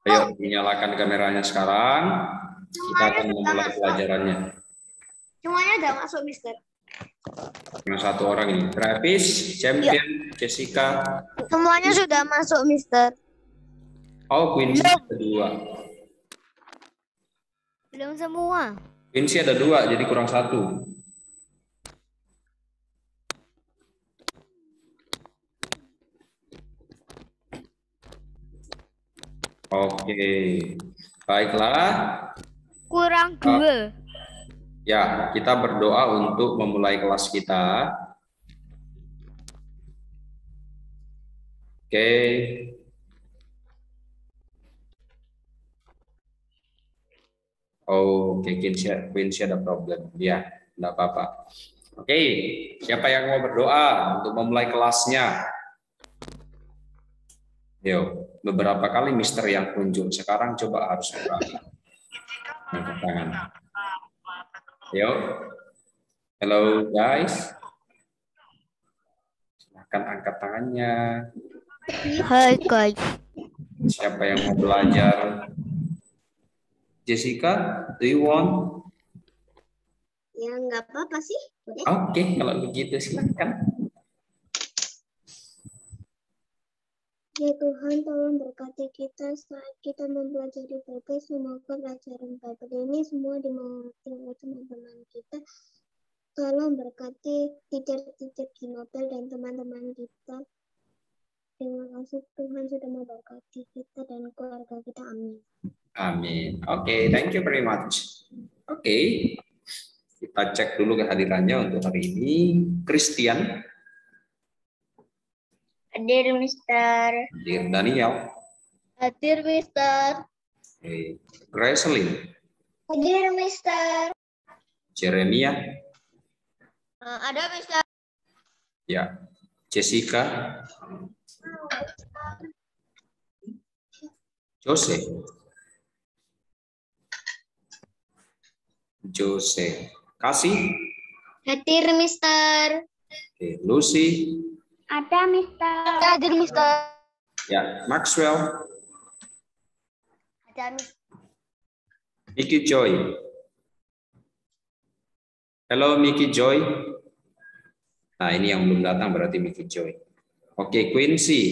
Ayo dinyalakan kameranya sekarang. Kita akan memulai pelajarannya. Semuanya udah masuk, Mister. Yang satu orang ini, Travis, Champion, Jessica. Semuanya sudah masuk, Mister. Oh, Quincy ada 2. Belum semua. Quincy ada 2, jadi kurang 1. Oke, baiklah. Kurang 2. Ya, kita berdoa untuk memulai kelas kita. Oke. Oke, Quincy ada problem. Ya, enggak apa-apa. Oke, siapa yang mau berdoa untuk memulai kelasnya? Yo, beberapa kali Mister yang kunjung. Sekarang coba harus berdoa. Angkat tangan. Yo. Hello guys. Silahkan angkat tangannya. Hai guys. Siapa yang mau belajar? Jessica, do you want? Ya nggak apa-apa sih. Oke, kalau begitu silakan. Ya Tuhan, tolong berkati kita saat kita mempelajari Bible. Semoga pelajaran Bible ini semua dimengerti oleh teman-teman kita. Tolong berkati teacher-teacher di Nobel dan teman-teman kita. Terima kasih Tuhan sudah memberkati kita dan keluarga kita. Amin. Amin. Oke, thank you very much. Oke, kita cek dulu kehadirannya untuk hari ini. Christian. Hadir, Mister. Hadir. Daniel. Hadir, Mister. Oke. Gracelyn. Hadir, Mister. Jeremia. Ada, Mister. Ya. Jessica. Jose. Kasih. Hadir, Mister. Oke. Lucy. Ada, Mister. Hadir, Mister. Ya. Maxwell. Ada, Mister. Mickey Joy. Halo Mickey Joy. Nah, ini yang belum datang berarti Mickey Joy. Oke, Quincy.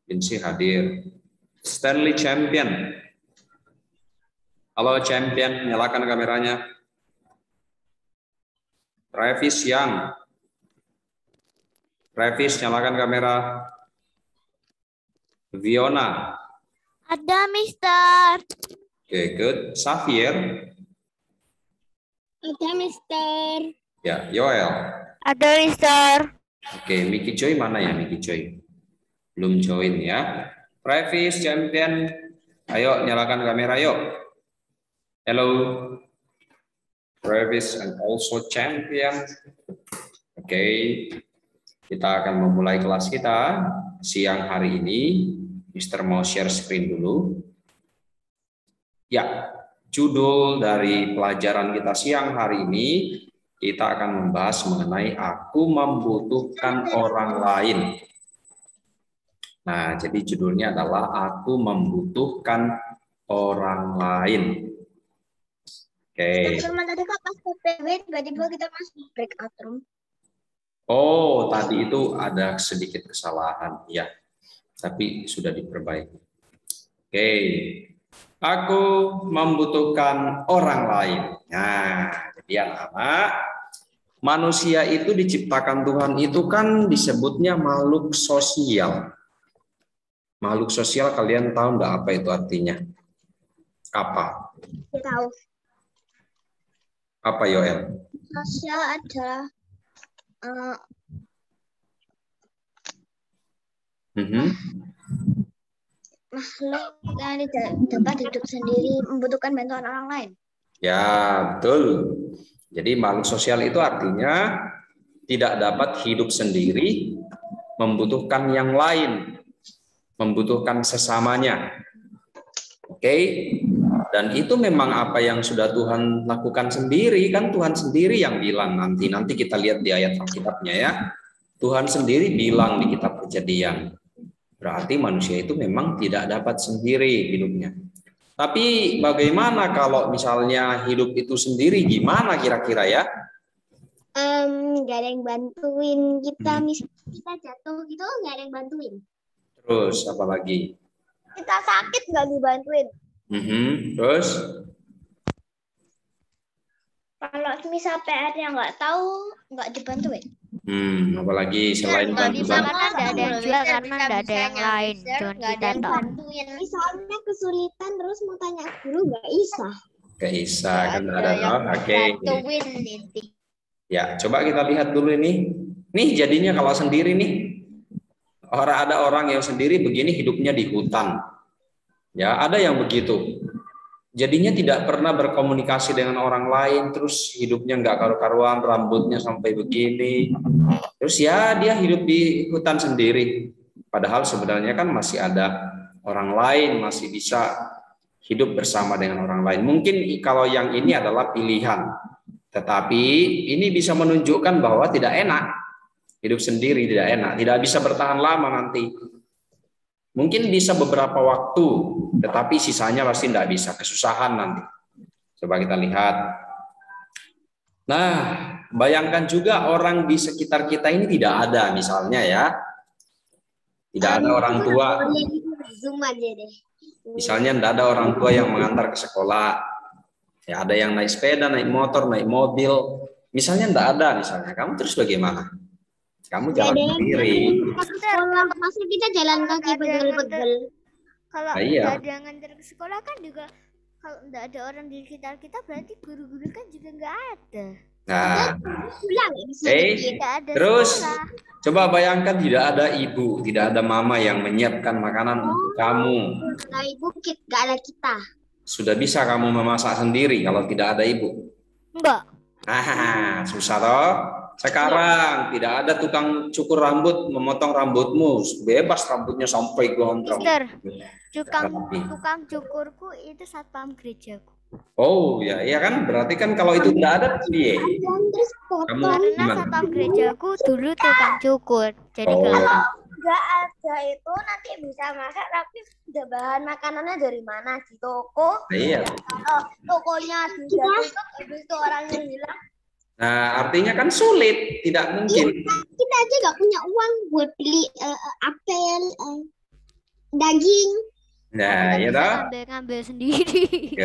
Quincy hadir. Stanley Champion. Halo Champion, nyalakan kameranya. Travis Young. Travis, nyalakan kamera. Viona. Ada, Mister. Oke, good. Xavier. Ada, Mister. Ya, Yoel. Ada, Mister. Oke, Mickey Joy mana ya Mickey Joy? Belum join ya. Travis Champion. Ayo nyalakan kamera yuk. Hello. Travis and also Champion. Oke. Kita akan memulai kelas kita siang hari ini. Mister mau share screen dulu. Ya, judul dari pelajaran kita siang hari ini, kita akan membahas mengenai aku membutuhkan orang lain. Nah, jadi judulnya adalah aku membutuhkan orang lain. Oke. Teman tadi kok pas PPW tiba-tiba kita masuk breakout room. Oh, tadi itu ada sedikit kesalahan, ya. Tapi sudah diperbaiki. Oke. Aku membutuhkan orang lain. Nah, jadi anak-anak, manusia itu diciptakan Tuhan itu kan disebutnya makhluk sosial. Makhluk sosial kalian tahu enggak apa itu artinya? Apa? Kita tahu. Apa Yoel? Sosial adalah makhluk yang tidak dapat hidup sendiri, membutuhkan bantuan orang lain. Ya, betul. Jadi makhluk sosial itu artinya tidak dapat hidup sendiri, membutuhkan yang lain, membutuhkan sesamanya. Oke? Dan itu memang apa yang sudah Tuhan lakukan sendiri, kan Tuhan sendiri yang bilang nanti kita lihat di ayat Alkitabnya ya. Tuhan sendiri bilang di kitab Kejadian. Berarti manusia itu memang tidak dapat sendiri hidupnya. Tapi bagaimana kalau misalnya hidup itu sendiri, gimana kira-kira ya? Nggak ada yang bantuin kita, misalnya kita jatuh gitu nggak ada yang bantuin. Terus apa lagi? Kita sakit nggak dibantuin. Terus? Kalau misal PR-nya nggak tahu nggak dibantuin. Apalagi selain nggak bisa bantuan. karena nggak ada yang jual karena nggak ada yang lain, cuma kita toh. Misalnya kesulitan terus mau tanya guru nggak bisa. Gak bisa kan ada toh. Oke. Bantuin nanti. Ya, coba kita lihat dulu ini. Nih jadinya kalau sendiri nih. Ada orang yang sendiri begini hidupnya di hutan. Ya, ada yang begitu. Jadinya tidak pernah berkomunikasi dengan orang lain, terus hidupnya nggak karu-karuan, rambutnya sampai begini. Terus ya dia hidup di hutan sendiri. Padahal sebenarnya kan masih ada orang lain, masih bisa hidup bersama dengan orang lain. Mungkin kalau yang ini adalah pilihan. Tetapi ini bisa menunjukkan bahwa tidak enak. Hidup sendiri tidak enak, tidak bisa bertahan lama nanti. Mungkin bisa beberapa waktu, tetapi sisanya pasti tidak bisa, kesusahan nanti. Coba kita lihat. Nah, bayangkan juga orang di sekitar kita ini tidak ada, misalnya ya. Tidak ada orang tua. Zoom aja deh. Misalnya tidak ada orang tua yang mengantar ke sekolah. Ya, ada yang naik sepeda, naik motor, naik mobil. Misalnya tidak ada, misalnya. Kamu terus bagaimana? Kamu jalan sendiri. Masa kita jalan kaki pegel-pegel. Kalau iya. nggak ada yang nganter ke sekolah kan juga, kalau nggak ada orang di sekitar kita berarti guru-guru kan juga nggak ada. Nah, ada terus sekolah. Coba bayangkan tidak ada ibu, tidak ada mama yang menyiapkan makanan untuk kamu. Nah, ibu nggak ada kita. Sudah bisa kamu memasak sendiri kalau tidak ada ibu? Enggak. Susah toh. Sekarang tidak ada tukang cukur rambut memotong rambutmu, bebas rambutnya sampai gondrong. Mister, tukang cukurku itu satpam gerejaku. Oh ya, iya kan? Berarti kan kalau itu tidak ada, iya. Karena satpam gerejaku dulu tukang cukur, jadi kalau nggak ada itu nanti bisa masak, tapi bahan makanannya dari mana? Di toko? Iya. Tokonya sudah tutup, habis itu orangnya hilang. Nah, artinya kan sulit, tidak mungkin. Kita aja nggak punya uang buat beli apel, daging. Nah, ya toh. Ngambil sendiri.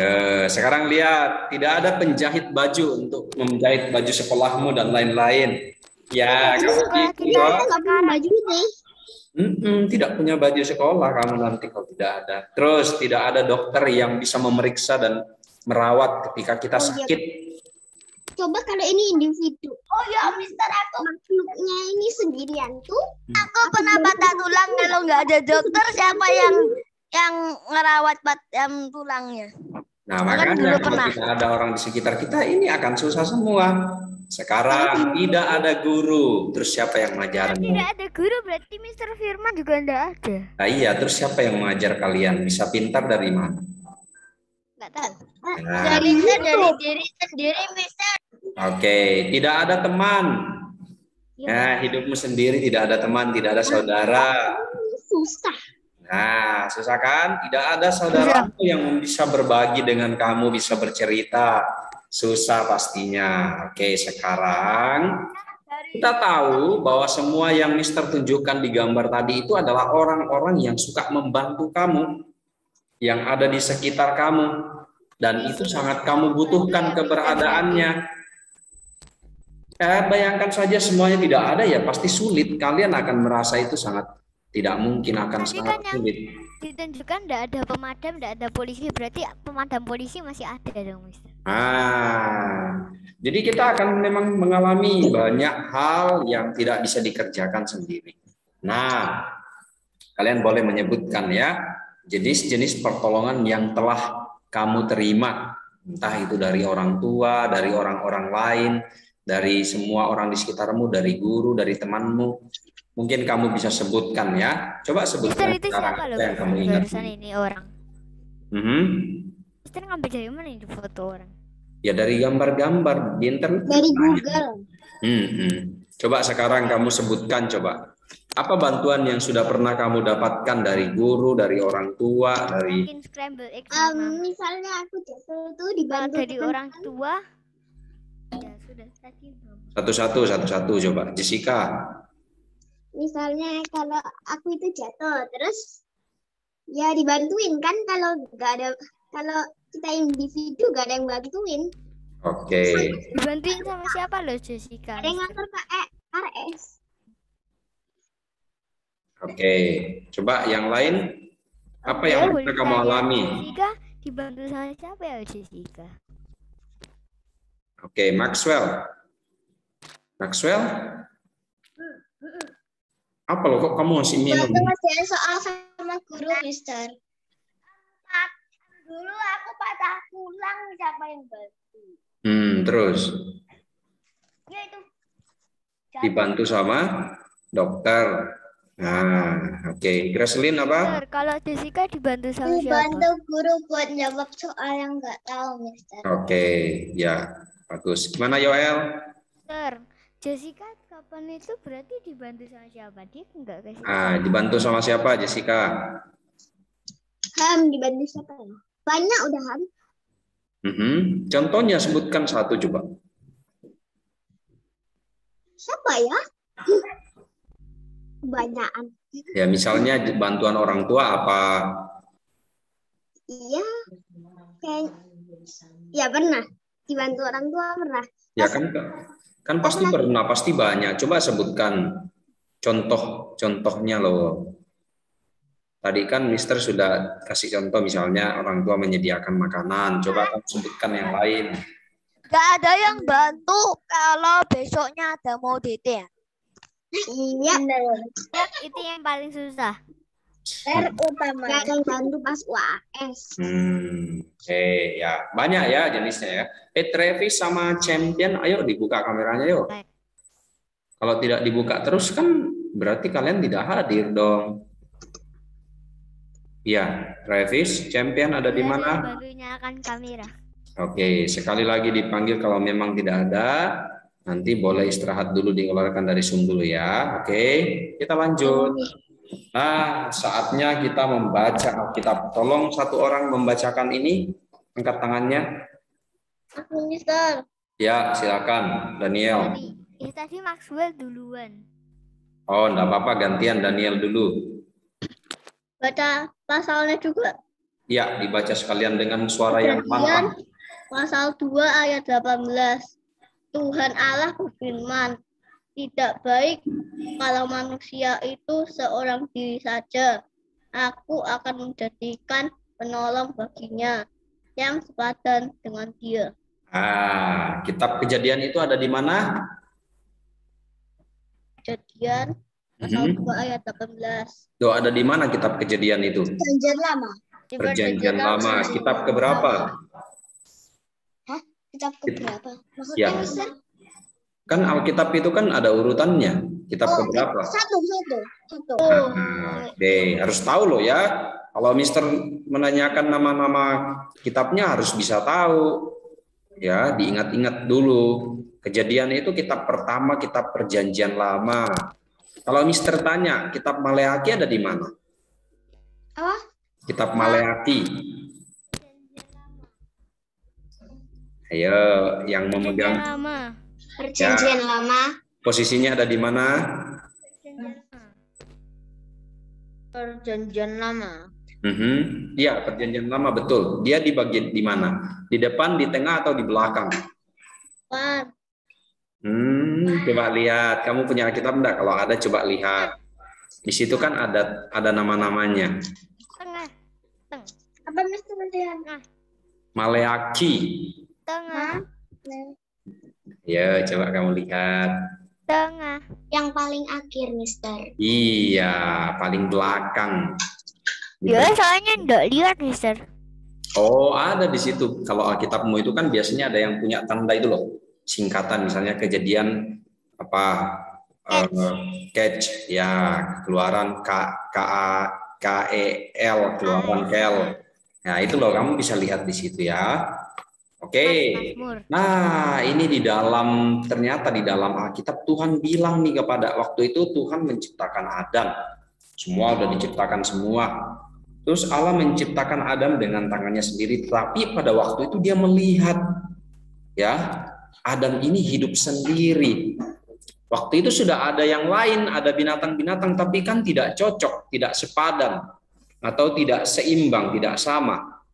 Sekarang lihat, tidak ada penjahit baju untuk menjahit baju sekolahmu dan lain-lain. Ya, sekolah kita nggak punya baju nih. Tidak punya baju sekolah kamu nanti kalau tidak ada. Terus tidak ada dokter yang bisa memeriksa dan merawat ketika kita sakit. Coba kalau ini individu. Oh ya, Mister, aku makhluknya ini sendirian tuh. Aku pernah patah tulang, kalau nggak ada dokter siapa yang ngerawat tulangnya? Nah, makanya kalau tidak ada orang di sekitar kita ini akan susah semua. Sekarang tidak ada guru, terus siapa yang mengajar? Tidak ada guru, berarti Mister Firman juga tidak ada. Nah, iya, terus siapa yang mengajar kalian? Bisa pintar dari mana? Nggak tahu. Nah, Dari diri sendiri, Mister. Oke, tidak ada teman. Nah, hidupmu sendiri tidak ada teman, tidak ada saudara. Susah. Nah, susah kan? Tidak ada saudaramu yang bisa berbagi dengan kamu, bisa bercerita. Susah pastinya. Oke, sekarang kita tahu bahwa semua yang Mister tunjukkan di gambar tadi itu adalah orang-orang yang suka membantu kamu, yang ada di sekitar kamu, dan itu sangat kamu butuhkan keberadaannya. Bayangkan saja semuanya tidak ada, ya pasti sulit. Kalian akan merasa itu sangat tidak mungkin, akan sangat sulit. Ditunjukkan tidak ada pemadam, tidak ada polisi, berarti pemadam polisi masih ada dong, Mister. Jadi kita akan memang mengalami banyak hal yang tidak bisa dikerjakan sendiri. Nah, kalian boleh menyebutkan ya jenis-jenis pertolongan yang telah kamu terima, entah itu dari orang tua, dari orang-orang lain, dari semua orang di sekitarmu, dari guru, dari temanmu. Mungkin kamu bisa sebutkan ya. Coba sebutkan Mister, itu siapa loh, yang kamu ingat. ini orang. Mister ngambil dari mana ini foto orang? Ya dari gambar-gambar di internet. Dari Google. Coba sekarang kamu sebutkan coba. Apa bantuan yang sudah pernah kamu dapatkan dari guru, dari orang tua, dari Bikin scramble egg sama Misalnya aku jatuh tuh dibantu dari orang tua. Ya sudah tadi. satu-satu coba. Jessica. Misalnya kalau aku itu jatuh, terus ya dibantuin kan kalau kita individu gak ada yang bantuin. Oke. Dibantuin sama siapa loh Jessica? Ada yang ngantor KRS. Oke. Coba yang lain. Apa yang pernah kamu alami? Jessica dibantu sama siapa ya Jessica? Oke, Maxwell. Maxwell? Apa loh kok kamu masih minum? Ngerjain soal sama guru, Mister. Dulu aku patah tulang, siapa yang bantu? Terus Ya itu. dibantu sama dokter. Nah, oke. Gracelyn apa? Kalau Jessica dibantu sama siapa? Dibantu guru buat jawab soal yang nggak tahu, Mister. Oke, ya. Bagus. Gimana Yoel? Jessica kapan itu berarti dibantu sama siapa? Dia enggak kasih. Dibantu sama siapa Jessica? Dibantu siapa ya? Banyak udah Contohnya sebutkan satu coba. Siapa ya? Kebanyakan. Ya misalnya bantuan orang tua apa? Iya. Ya pernah. Dibantu orang tua pernah. Ya kan pasti pernah, pasti banyak. Coba sebutkan contohnya loh. Tadi kan Mister sudah kasih contoh misalnya orang tua menyediakan makanan. Coba kamu sebutkan yang lain. Gak ada yang bantu kalau besoknya ada mau DT ya? Iya. Itu yang paling susah. Terutama. Gak ada yang bantu pas UAS. Oke, ya banyak ya jenisnya ya. Travis sama Champion, ayo dibuka kameranya yuk. Baik. Kalau tidak dibuka terus kan berarti kalian tidak hadir dong. Ya, Travis, Champion ada di mana? Baru nyalakan kamera. Oke, sekali lagi dipanggil kalau memang tidak ada, nanti boleh istirahat dulu, dikeluarkan dari Zoom dulu ya. Oke, kita lanjut. Nah, saatnya kita membaca Alkitab. Tolong satu orang membacakan ini, angkat tangannya. Aku, Mister. Ya, silakan, Daniel. Tadi Maxwell duluan. Oh, enggak apa-apa, gantian Daniel dulu. Baca pasalnya juga. Ya, dibaca sekalian dengan suara yang lantang. Pasal 2 ayat 18. Tuhan Allah berfirman, tidak baik kalau manusia itu seorang diri saja. Aku akan menjadikan penolong baginya yang sepadan dengan dia. Kitab Kejadian itu ada di mana? Kejadian pasal 2 ayat 18. Tuh, ada di mana kitab Kejadian itu? Perjanjian lama. Perjanjian lama. Kitab keberapa? Hah? Kitab keberapa? Maksudnya, Ya. Mister? Kan Alkitab itu kan ada urutannya. Kitab keberapa? Satu. Oke, harus tahu loh ya. Kalau Mister menanyakan nama-nama kitabnya harus bisa tahu. Ya, diingat-ingat dulu. Kejadian itu kitab pertama, kitab Perjanjian Lama. Kalau Mister tanya, kitab Maleaki ada di mana? Apa? Kitab Maleaki. Ayo, yang memegang. Perjanjian lama. Posisinya ada di mana? Perjanjian lama. Iya, Perjanjian Lama betul. Dia di bagian di mana? Di depan, di tengah, atau di belakang? Coba lihat. Kamu punya Alkitab enggak? Kalau ada, coba lihat. Di situ kan ada nama-namanya. Tengah. Apa Mister lihat? Maleaki. Tengah. Ya, coba kamu lihat. Tengah. Yang paling akhir, Mister. Iya, paling belakang. Ya, soalnya enggak lihat, Mister. Oh, ada di situ. Kalau Alkitabmu itu kan biasanya ada yang punya tanda itu loh. Singkatan, misalnya Kejadian apa? Catch, ya, Keluaran KEL, Keluaran KEL. Nah, itu loh kamu bisa lihat di situ ya. Oke. Mazmur. Nah, ini ternyata di dalam Alkitab Tuhan bilang nih kepada waktu itu Tuhan menciptakan Adam. Semua udah diciptakan semua. Terus Allah menciptakan Adam dengan tangannya sendiri, tapi pada waktu itu dia melihat ya, Adam ini hidup sendiri. Waktu itu sudah ada yang lain, ada binatang-binatang, tapi kan tidak cocok, tidak sepadan, atau tidak seimbang, tidak sama.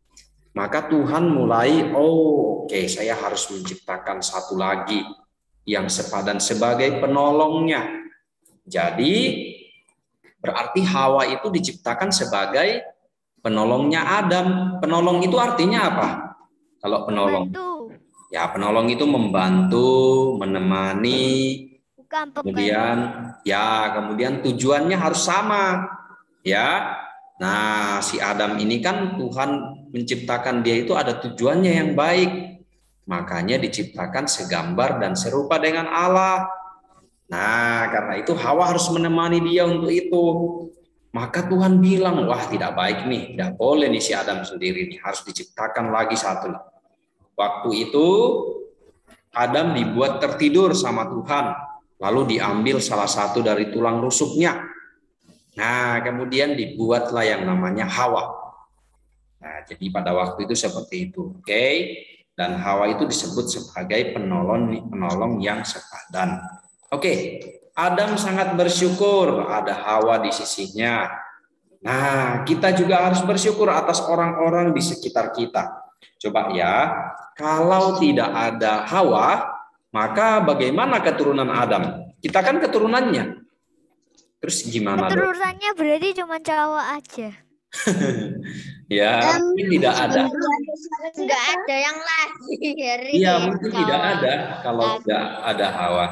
Maka Tuhan mulai, oke, saya harus menciptakan satu lagi yang sepadan sebagai penolongnya. Jadi berarti Hawa itu diciptakan sebagai penolongnya Adam. Penolong itu artinya apa? Kalau penolong, ya penolong itu membantu, menemani. Bukan Kemudian tujuannya harus sama, ya. Nah, si Adam ini kan Tuhan menciptakan dia itu ada tujuannya yang baik. Makanya diciptakan segambar dan serupa dengan Allah. Nah, karena itu Hawa harus menemani dia untuk itu. Maka Tuhan bilang, wah tidak baik nih, tidak boleh nih si Adam sendiri nih, harus diciptakan lagi satu. Waktu itu Adam dibuat tertidur sama Tuhan, lalu diambil salah satu dari tulang rusuknya. Nah, kemudian dibuatlah yang namanya Hawa. Nah, jadi pada waktu itu seperti itu, oke? Dan Hawa itu disebut sebagai penolong yang sepadan. Oke, Adam sangat bersyukur ada Hawa di sisinya. Nah, kita juga harus bersyukur atas orang-orang di sekitar kita. Coba ya, kalau tidak ada Hawa, maka bagaimana keturunan Adam? Kita kan keturunannya. Terus gimana? Keturunannya berarti cuma cowok aja. Ya, mungkin tidak ada. Enggak ada yang lagi. Iya, mungkin tidak ada kalau tidak ada Hawa.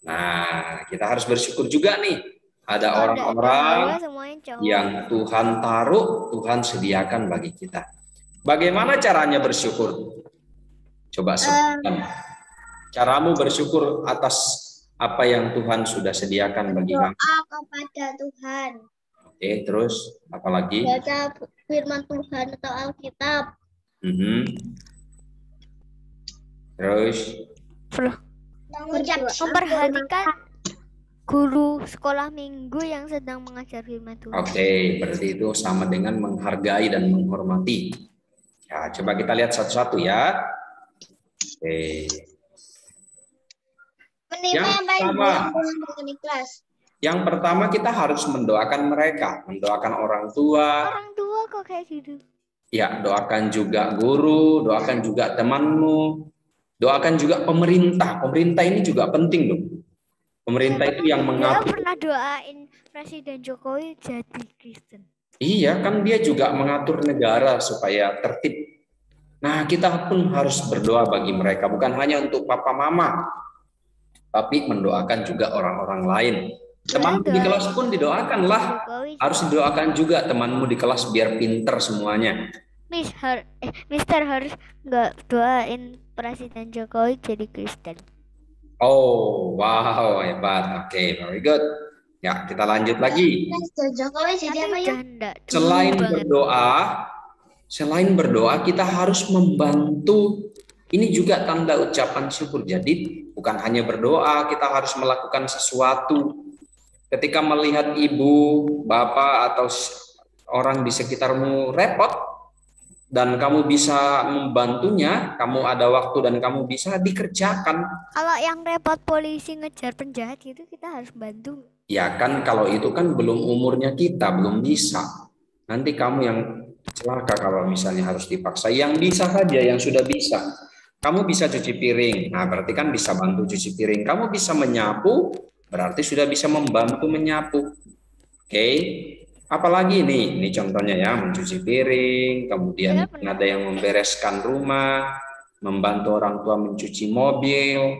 Nah, kita harus bersyukur juga nih. Ada orang-orang yang Tuhan taruh, Tuhan sediakan bagi kita. Bagaimana caranya bersyukur? Coba sebutkan. Caramu bersyukur atas apa yang Tuhan sudah sediakan bagi kamu. Doa kepada Tuhan. Oke, terus apa lagi? Baca firman Tuhan atau Alkitab. Terus memperhatikan guru sekolah minggu yang sedang mengajar firman Tuhan. Oke, berarti itu sama dengan menghargai dan menghormati. Ya, coba kita lihat satu-satu ya. Oke. Yang pertama kita harus mendoakan mereka, mendoakan orang tua. Orang tua kok kayak gitu? Ya, doakan juga guru, doakan juga temanmu, doakan juga pemerintah. Pemerintah ini juga penting loh. Pemerintah itu yang mengatur. Dia pernah doain Presiden Jokowi jadi Kristen. Iya, kan dia juga mengatur negara supaya tertib. Nah, kita pun harus berdoa bagi mereka, bukan hanya untuk papa mama, tapi mendoakan juga orang-orang lain. Temanmu di kelas pun didoakanlah. Harus didoakan juga temanmu di kelas biar pinter semuanya. Mister harus nggak doain Presiden Jokowi jadi Kristen. Oh, wow, hebat. Oke, very good. Ya, kita lanjut lagi. Selain berdoa, kita harus membantu. Ini juga tanda ucapan syukur. Jadi bukan hanya berdoa, kita harus melakukan sesuatu. Ketika melihat ibu, bapak, atau orang di sekitarmu repot, dan kamu bisa membantunya, kamu ada waktu dan kamu bisa dikerjakan. Kalau yang repot polisi ngejar penjahat itu kita harus bantu. Ya kan, kalau itu kan belum umurnya kita, belum bisa. Nanti kamu yang celaka kalau misalnya harus dipaksa. Yang bisa saja, yang sudah bisa. Kamu bisa cuci piring, nah berarti kan bisa bantu cuci piring. Kamu bisa menyapu, berarti sudah bisa membantu menyapu. Oke. Apalagi nih, ini contohnya ya, mencuci piring, kemudian ada yang membereskan rumah, membantu orang tua mencuci mobil,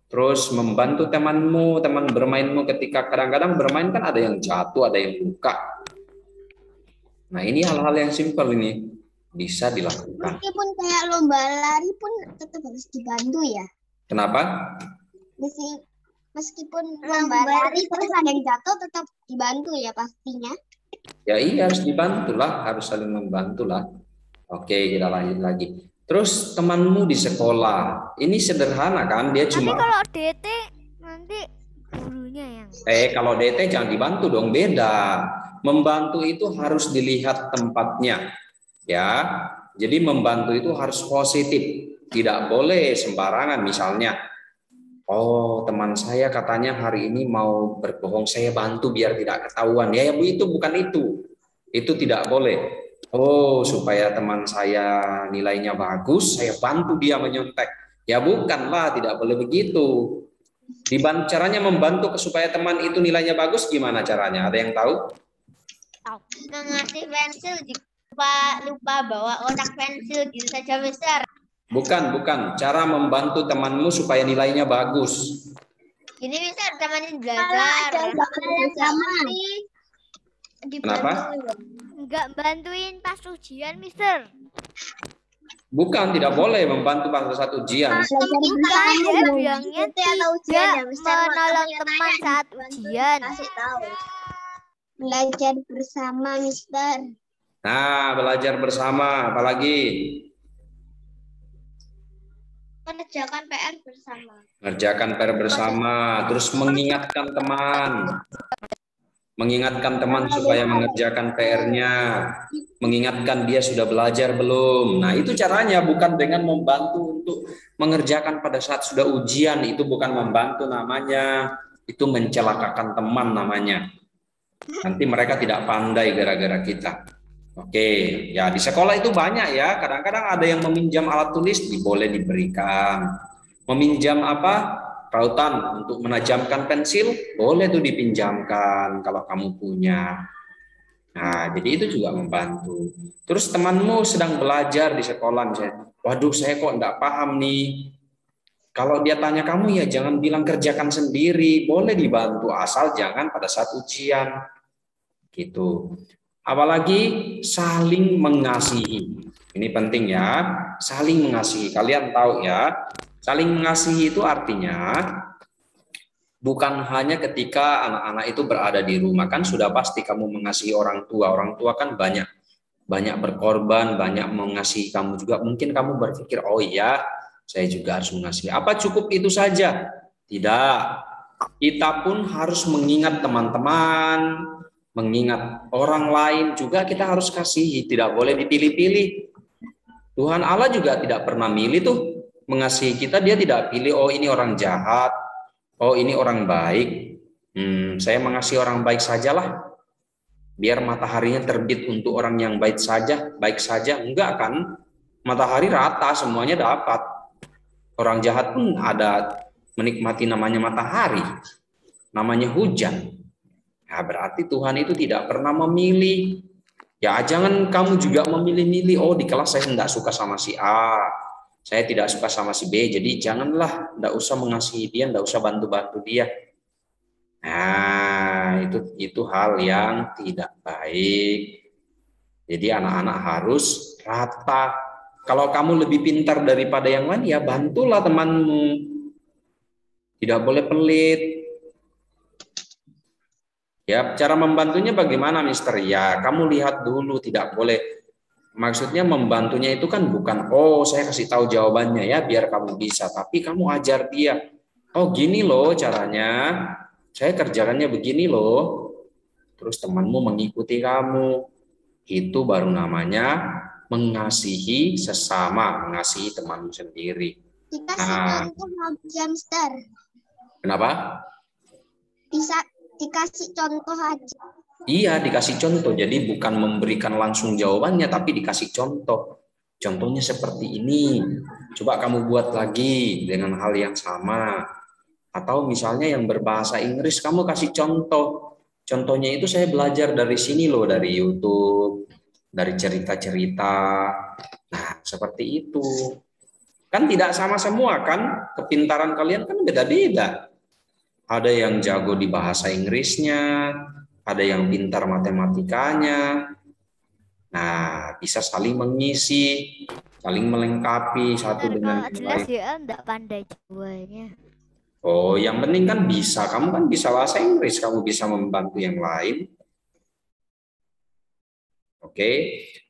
terus membantu temanmu, teman bermainmu ketika kadang-kadang bermain kan ada yang jatuh, ada yang luka. Nah, ini hal-hal yang simpel ini bisa dilakukan. Meskipun kayak lomba lari pun tetap harus dibantu ya. Kenapa? Meskipun lomba lari terus ada yang jatuh tetap dibantu ya pastinya. Ya iya, harus dibantulah, harus saling membantulah. Oke, kita lanjut lagi. Terus temanmu di sekolah, ini sederhana kan? Dia Tapi cuma kalau DT nanti gurunya yang kalau DT jangan dibantu dong, beda. Membantu itu harus dilihat tempatnya, ya. Jadi membantu itu harus positif, tidak boleh sembarangan. Misalnya, oh teman saya katanya hari ini mau berbohong, saya bantu biar tidak ketahuan. Ya, Bu, itu bukan itu tidak boleh. Oh, supaya teman saya nilainya bagus, saya bantu dia menyontek. Ya bukanlah, tidak boleh begitu. Caranya membantu supaya teman itu nilainya bagus gimana caranya? Ada yang tahu? ngasih pensil lupa bawa kotak pensil gitu saja, Mister. Bukan. Cara membantu temanmu supaya nilainya bagus. Ini Mister temannya belajar. Kenapa? Enggak bantuin pas ujian, Mister. Bukan, tidak boleh membantu pada saat ujian. Dia bilangnya tidak menolong teman saat ujian. Belajar bersama, Mister. Nah, belajar bersama, apalagi? Mengerjakan PR bersama. Mengerjakan PR bersama, terus mengingatkan teman supaya mengerjakan PR-nya, mengingatkan dia sudah belajar belum. Nah, itu caranya, bukan dengan membantu untuk mengerjakan pada saat sudah ujian. Itu bukan membantu namanya, itu mencelakakan teman namanya. Nanti mereka tidak pandai gara-gara kita. Oke, ya di sekolah itu banyak ya. Kadang-kadang ada yang meminjam alat tulis, boleh diberikan. Meminjam rautan untuk menajamkan pensil, boleh tuh dipinjamkan kalau kamu punya. Nah, jadi itu juga membantu. Terus temanmu sedang belajar di sekolah misalnya, waduh saya kok enggak paham nih. Kalau dia tanya kamu ya jangan bilang kerjakan sendiri, boleh dibantu asal jangan pada saat ujian. Gitu. Apalagi saling mengasihi. Ini penting ya, saling mengasihi. Kalian tahu ya, saling mengasihi itu artinya bukan hanya ketika anak-anak itu berada di rumah, kan sudah pasti kamu mengasihi orang tua. Orang tua kan banyak berkorban, banyak mengasihi kamu juga. Mungkin kamu berpikir, oh iya, saya juga harus mengasihi. Apa cukup itu saja? Tidak. Kita pun harus mengingat teman-teman, mengingat orang lain juga kita harus kasihi. Tidak boleh dipilih-pilih. Tuhan Allah juga tidak pernah milih tuh mengasihi kita. Dia tidak pilih, oh ini orang jahat, oh ini orang baik, saya mengasihi orang baik sajalah, biar mataharinya terbit untuk orang yang baik saja. Enggak kan, matahari rata semuanya dapat. Orang jahat pun ada menikmati namanya matahari, namanya hujan. Nah, berarti Tuhan itu tidak pernah memilih. Ya jangan kamu juga memilih-milih, oh di kelas saya tidak suka sama si A, saya tidak suka sama si B, jadi janganlah, tidak usah mengasihi dia, tidak usah bantu-bantu dia. Nah, itu hal yang tidak baik. Jadi anak-anak harus rata. Kalau kamu lebih pintar daripada yang lain, ya bantulah temanmu. Tidak boleh pelit. Ya, cara membantunya bagaimana, Mister? Ya, kamu lihat dulu, tidak boleh. Maksudnya membantunya itu kan bukan, oh saya kasih tahu jawabannya ya biar kamu bisa, tapi kamu ajar dia. Oh gini loh caranya, saya kerjakannya begini loh. Terus temanmu mengikuti kamu. Itu baru namanya mengasihi sesama, mengasihi temanmu sendiri. Dikasih contoh Mister. Kenapa? Bisa dikasih contoh aja. Iya, dikasih contoh. Jadi bukan memberikan langsung jawabannya, tapi dikasih contoh. Contohnya seperti ini. Coba kamu buat lagi dengan hal yang sama. Atau misalnya yang berbahasa Inggris, kamu kasih contoh. Contohnya itu saya belajar dari sini loh, dari YouTube, dari cerita-cerita. Nah, seperti itu. Kan tidak sama semua kan? Kepintaran kalian kan beda-beda. Ada yang jago di bahasa Inggrisnya, ada yang pintar matematikanya. Nah, bisa saling mengisi, saling melengkapi satu dengan yang lain. Jelas ya, enggak pandai Jawanya. Oh, yang penting kan bisa. Kamu kan bisa bahasa Inggris, kamu bisa membantu yang lain. Oke.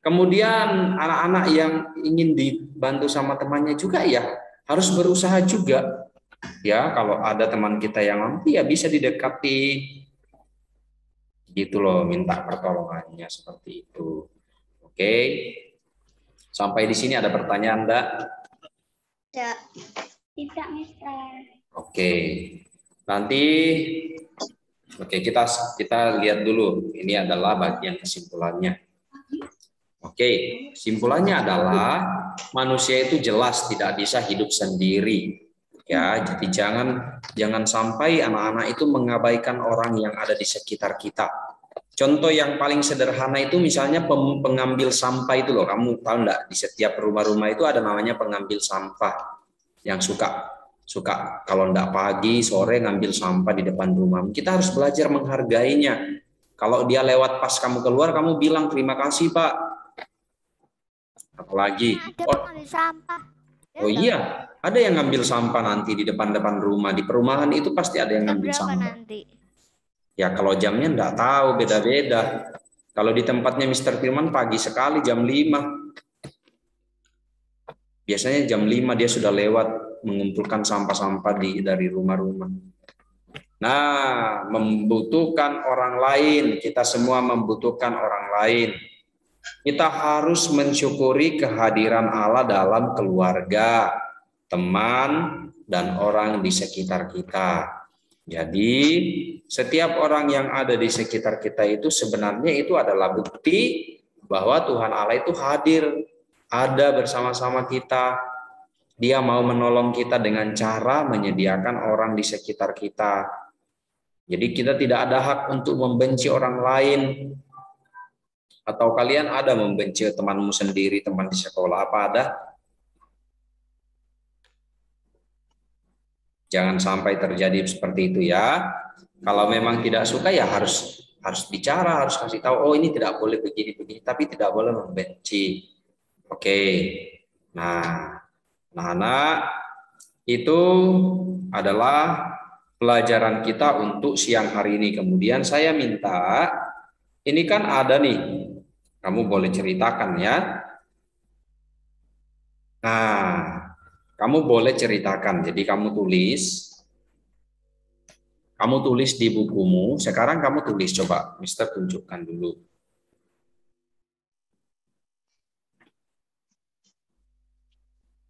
Kemudian anak-anak yang ingin dibantu sama temannya juga ya harus berusaha juga. Ya, kalau ada teman kita yang mampu ya bisa didekati. Gitu loh, minta pertolongannya seperti itu. Oke. Sampai di sini ada pertanyaan, Ndak? Tidak. Tidak, Mister. Oke. Nanti kita lihat dulu. Ini adalah bagian kesimpulannya. Oke, kesimpulannya adalah manusia itu jelas tidak bisa hidup sendiri. Ya, jadi jangan sampai anak-anak itu mengabaikan orang yang ada di sekitar kita. Contoh yang paling sederhana itu misalnya pengambil sampah itu loh. Kamu tahu enggak, di setiap rumah-rumah itu ada namanya pengambil sampah yang suka kalau enggak pagi sore ngambil sampah di depan rumah. Kita harus belajar menghargainya. Kalau dia lewat pas kamu keluar, kamu bilang terima kasih Pak. Apalagi sampah. Oh iya, ada yang ngambil sampah nanti di depan-depan rumah. Di perumahan itu pasti ada yang ngambil sampah. Nanti? Ya kalau jamnya enggak tahu, beda-beda. Kalau di tempatnya Mr. Firman pagi sekali jam 5. Biasanya jam 5 dia sudah lewat mengumpulkan sampah-sampah dari rumah-rumah. Nah, membutuhkan orang lain, kita semua membutuhkan orang lain. Kita harus mensyukuri kehadiran Allah dalam keluarga, teman, dan orang di sekitar kita. Jadi, setiap orang yang ada di sekitar kita itu sebenarnya itu adalah bukti bahwa Tuhan Allah itu hadir, ada bersama-sama kita. Dia mau menolong kita dengan cara menyediakan orang di sekitar kita. Jadi kita tidak ada hak untuk membenci orang lain. Atau kalian ada membenci temanmu sendiri, teman di sekolah, apa ada? Jangan sampai terjadi seperti itu ya. Kalau memang tidak suka ya harus bicara, harus kasih tahu, oh ini tidak boleh begini, tapi tidak boleh membenci. Oke. Nah, anak-anak, itu adalah pelajaran kita untuk siang hari ini. Kemudian saya minta, ini kan ada nih, kamu boleh ceritakan ya. Nah, kamu boleh ceritakan. Jadi kamu tulis di bukumu. Sekarang kamu tulis, coba Mister tunjukkan dulu.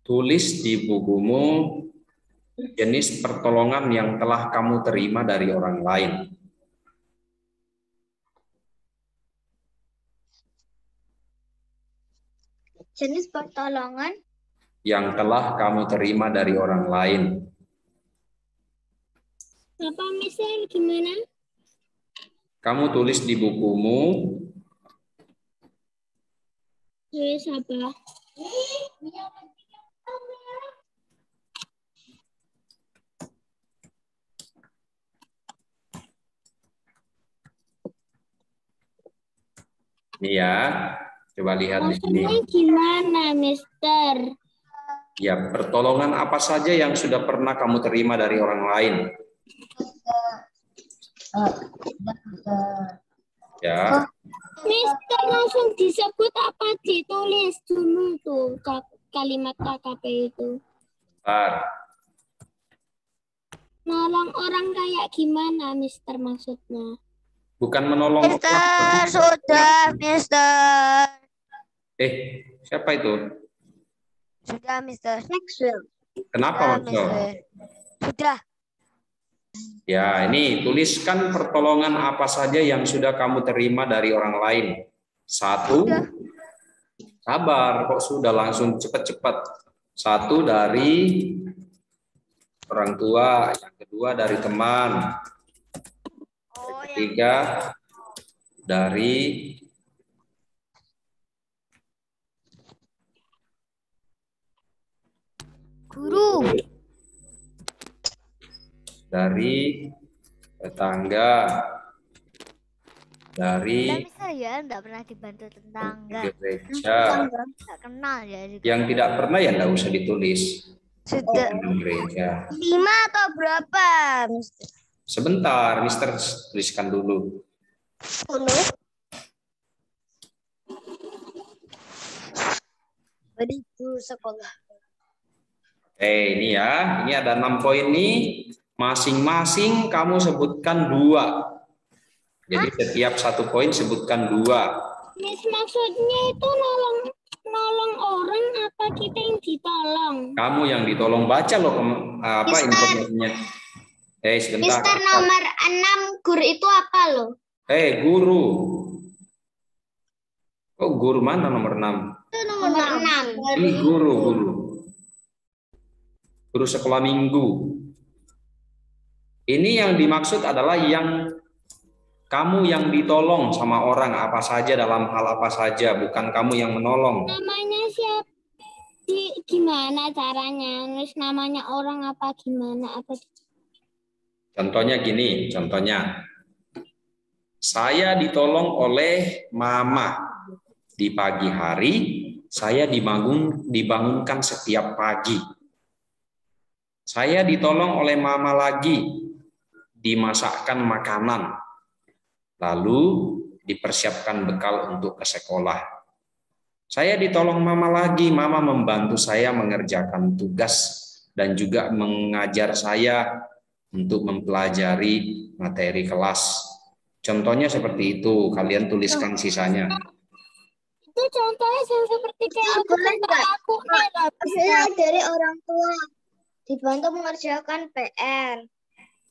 Tulis di bukumu jenis pertolongan yang telah kamu terima dari orang lain. Jenis pertolongan yang telah kamu terima dari orang lain. apa, Mister? Gimana? Kamu tulis di bukumu. Tulis apa? Ini ya, coba lihat di sini. Maksudnya gimana, Mister? Ya, pertolongan apa saja yang sudah pernah kamu terima dari orang lain? Ya. Mister, langsung disebut apa? Ditulis dulu tuh kalimat KKP itu. Bentar. Nolong orang kayak gimana, Mister, maksudnya? Bukan menolong. Mister, sudah, Mister. Siapa itu? Sudah, Mister. Maxwell. Kenapa, Maxwell? Sudah. Ya, ini tuliskan pertolongan apa saja yang sudah kamu terima dari orang lain. 1, sabar, kok sudah langsung cepat-cepat. 1 dari orang tua, yang kedua dari teman, ketiga dari guru, dari tetangga, dari saya enggak pernah dibantu tetangga. gereja. Enggak kenal ya. Yang tidak pernah ya enggak usah ditulis. Sudah. Gereja. 5 atau berapa, Mister? Sebentar, Mister tuliskan dulu. 10. Beribu sekolah. Ini ya, ini ada 6 poin nih. Masing-masing kamu sebutkan 2. Jadi setiap 1 poin sebutkan 2. Miss, maksudnya itu nolong orang apa kita yang ditolong? Kamu yang ditolong, baca loh apa informasinya. Sebentar. Mister, nomor 6 guru itu apa loh? Guru. Oh, guru mana nomor 6? Itu nomor 6. Ini guru. Guru sekolah minggu. Ini yang dimaksud adalah yang kamu yang ditolong sama orang apa saja, dalam hal apa saja, bukan kamu yang menolong. Namanya siapa? Gimana caranya? Nulis namanya orang apa gimana? Contohnya gini, saya ditolong oleh mama di pagi hari, saya dibangunkan setiap pagi. Saya ditolong oleh mama lagi, dimasakkan makanan, lalu dipersiapkan bekal untuk ke sekolah. Saya ditolong mama lagi, mama membantu saya mengerjakan tugas dan juga mengajar saya untuk mempelajari materi kelas. Contohnya seperti itu, kalian tuliskan sisanya. Itu contohnya seperti kayak aku dari orang tua dibantu mengerjakan PR.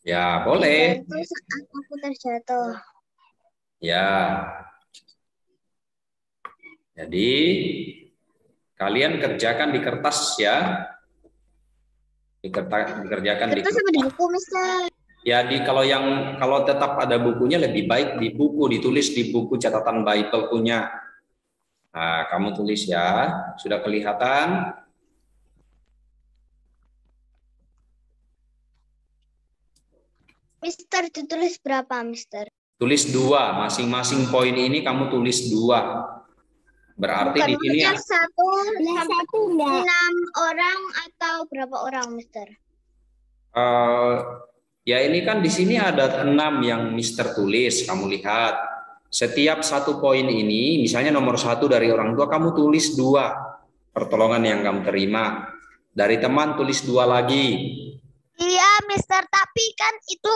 Ya, boleh. Dibantu saat aku terjatuh. Ya. Jadi kalian kerjakan di kertas ya. Dikerjakan di kertas. Sama di buku, Mister. Ya, kalau tetap ada bukunya lebih baik di buku, ditulis di buku catatan Bible punya. Nah, kamu tulis ya. Sudah kelihatan? Mister, ditulis berapa, Mister? Tulis 2, masing-masing poin ini kamu tulis 2. Berarti bukan, di sini yang satu 6 orang atau berapa orang, Mister? Ya ini kan di sini ada 6 yang Mister tulis, kamu lihat. Setiap 1 poin ini, misalnya nomor 1 dari orang tua, kamu tulis 2 pertolongan yang kamu terima. Dari teman tulis 2 lagi. Iya, Mister, tapi kan itu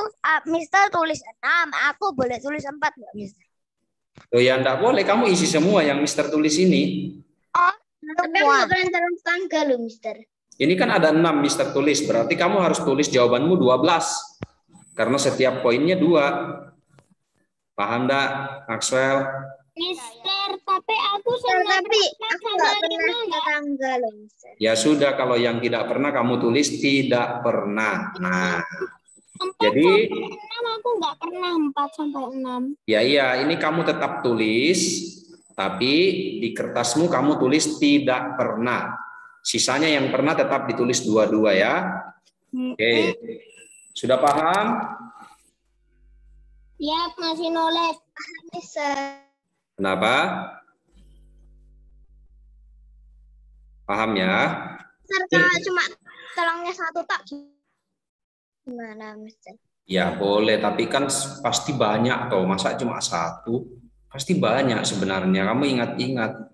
Mister tulis 6, aku boleh tulis 4 nggak, Mister? Oh ya, enggak boleh, kamu isi semua yang Mister tulis ini. Oh, tapi nggak pernah dalam tangga loh, Mister. Ini kan ada 6 Mister tulis, berarti kamu harus tulis jawabanmu 12. Karena setiap poinnya 2. Paham enggak, Maxwell? Mister, tapi aku nggak pernah tangga loh, Mister. Ya sudah, kalau yang tidak pernah kamu tulis tidak pernah. Nah, 4 jadi 6 aku nggak pernah 4 sampai 6. Ya iya, ini kamu tetap tulis, tapi di kertasmu kamu tulis tidak pernah. Sisanya yang pernah tetap ditulis 2 ya. Oke, sudah paham? Ya, masih nulis. Bisa. Kenapa? Paham ya? Kalau cuma tolongnya 1 tak gimana, Mister? Ya boleh, tapi kan pasti banyak toh. Masa cuma 1? Pasti banyak sebenarnya. Kamu ingat-ingat.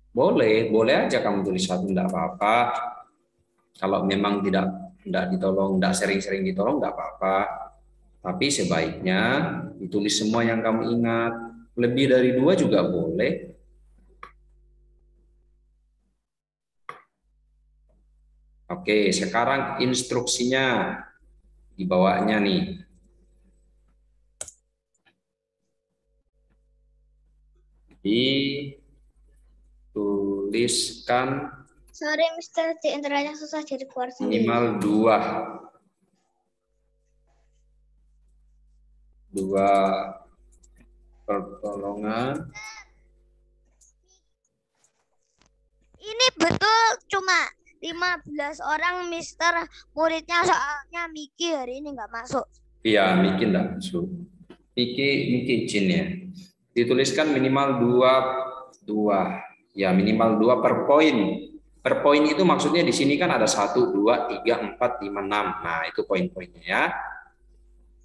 Boleh aja kamu tulis 1, enggak apa-apa. Kalau memang tidak ditolong, tidak sering-sering ditolong, enggak apa-apa. Tapi sebaiknya ditulis semua yang kamu ingat. Lebih dari 2 juga boleh. Oke, sekarang instruksinya di bawahnya nih. Dituliskan. Sorry, Mister, di internet susah jadi keluar sendiri. Minimal 2 pertolongan. Ini betul cuma 15 orang, Mister. Muridnya soalnya Miki hari ini nggak masuk. Iya, Miki nggak masuk. Miki izin ya. Dituliskan minimal 2. Ya, minimal 2 per poin. Per poin itu maksudnya di sini kan ada 1, 2, 3, 4, 5, 6. Nah, itu poin-poinnya ya.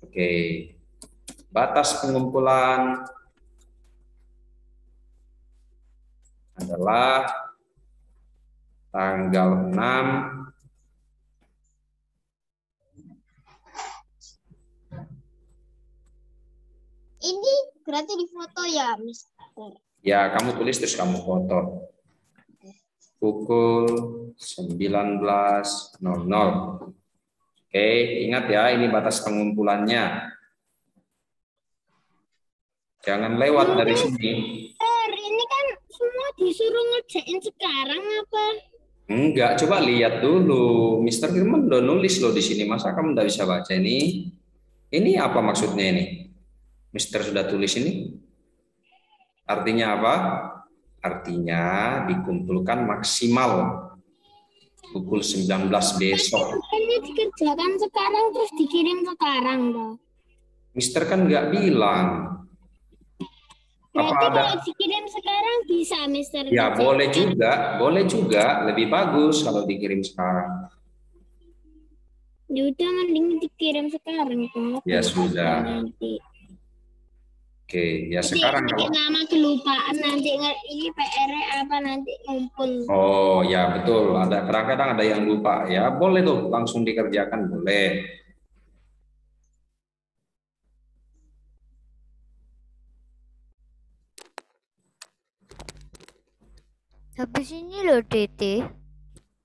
Oke. Batas pengumpulan. adalah tanggal 6 Ini berarti di foto ya, Mister? ya, kamu tulis terus kamu foto. Pukul 19.00. Oke, ingat ya, ini batas pengumpulannya. Jangan lewat dari sini. Ini kan semua disuruh ngerjain sekarang apa? Enggak, coba lihat dulu. Mister Firman udah nulis loh di sini. Masa kamu nggak bisa baca ini? Ini apa maksudnya ini? Mister sudah tulis ini. Artinya apa? Artinya dikumpulkan maksimal pukul 19 besok. Ini dikerjakan sekarang terus dikirim sekarang dong. Mister kan nggak bilang. Berarti Apa ada? kalau dikirim sekarang bisa, Mister? Ya boleh juga. Lebih bagus kalau dikirim sekarang. Ya udah, mending dikirim sekarang kan. Ya sudah. Nanti. Oke, ya Nanti sekarang kalau. nama kelupaan nanti ini PR apa nanti ngumpul. Oh ya betul. Ada kadang-kadang ada yang lupa ya. Boleh tuh langsung dikerjakan boleh. Habis ini loh, Dede.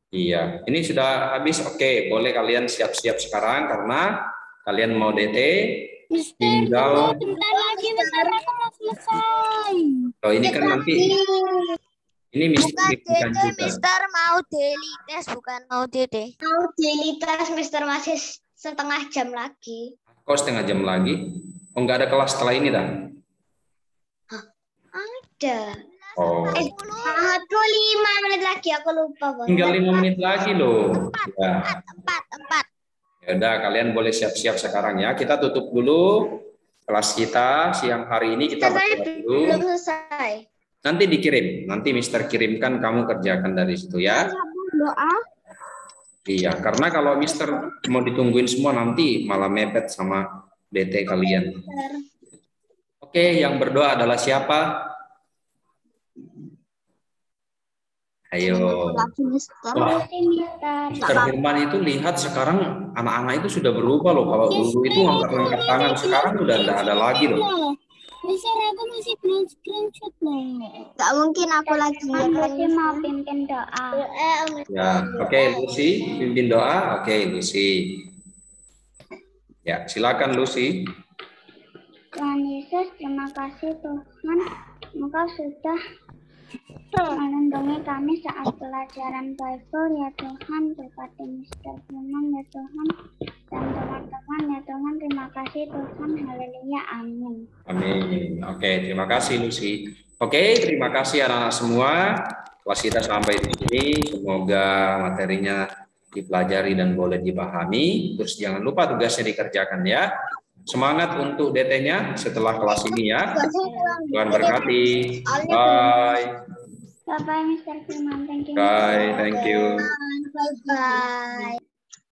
Iya, ini sudah habis. Oke, boleh kalian siap-siap sekarang karena kalian mau DT. Mister, Tinggal. bentar lagi, bentar aku mau selesai. Oh ini kan nanti. Ini Bukan bukan Dede, juga. Mister mau daily test, bukan mau Dede. Mau daily test, Mister, masih setengah jam lagi. Kok setengah jam lagi? Oh nggak ada kelas setelah ini dah? Ada. Oh. 5 menit lagi, aku lupa. Bang. Tinggal 5 menit lagi loh. Ya. Empat. Ya udah, kalian boleh siap-siap sekarang ya. Kita tutup dulu kelas kita siang hari ini. Kita Saya berdoa dulu. belum selesai. Nanti dikirim. Nanti Mister kirimkan, kamu kerjakan dari situ ya. Doa. Iya, karena kalau Mister mau ditungguin semua nanti malah mepet sama DT kalian. Oke, yang berdoa adalah siapa? Ayo. Wah, Mister Firman itu lihat sekarang anak-anak itu sudah berubah loh. Kalau dulu itu angkat-angkat tangan, sekarang udah tidak ada lagi loh. Mister, aku masih belum screenshot loh. Gak mungkin aku lagi. Aku mau pimpin doa. Ya, oke Lucy, pimpin doa. Oke Lucy. Ya, silakan Lucy. Tuhan Yesus, terima kasih Tuhan. Engkau sudah melindungi kami saat pelajaran Bible ya Tuhan. Berkati Mister Firman ya Tuhan. Dan teman-teman ya Tuhan. Terima kasih Tuhan. Haleluya. Amin. Amin. Oke, terima kasih Lucy. Oke, terima kasih anak-anak semua. Kelas kita sampai di sini. Semoga materinya dipelajari dan boleh dipahami. Terus jangan lupa tugasnya dikerjakan ya. Semangat untuk DT-nya setelah kelas ini ya. Tuhan berkati. Bye. Bye-bye Mister Firman. Thank you. Bye. Thank you. Bye-bye.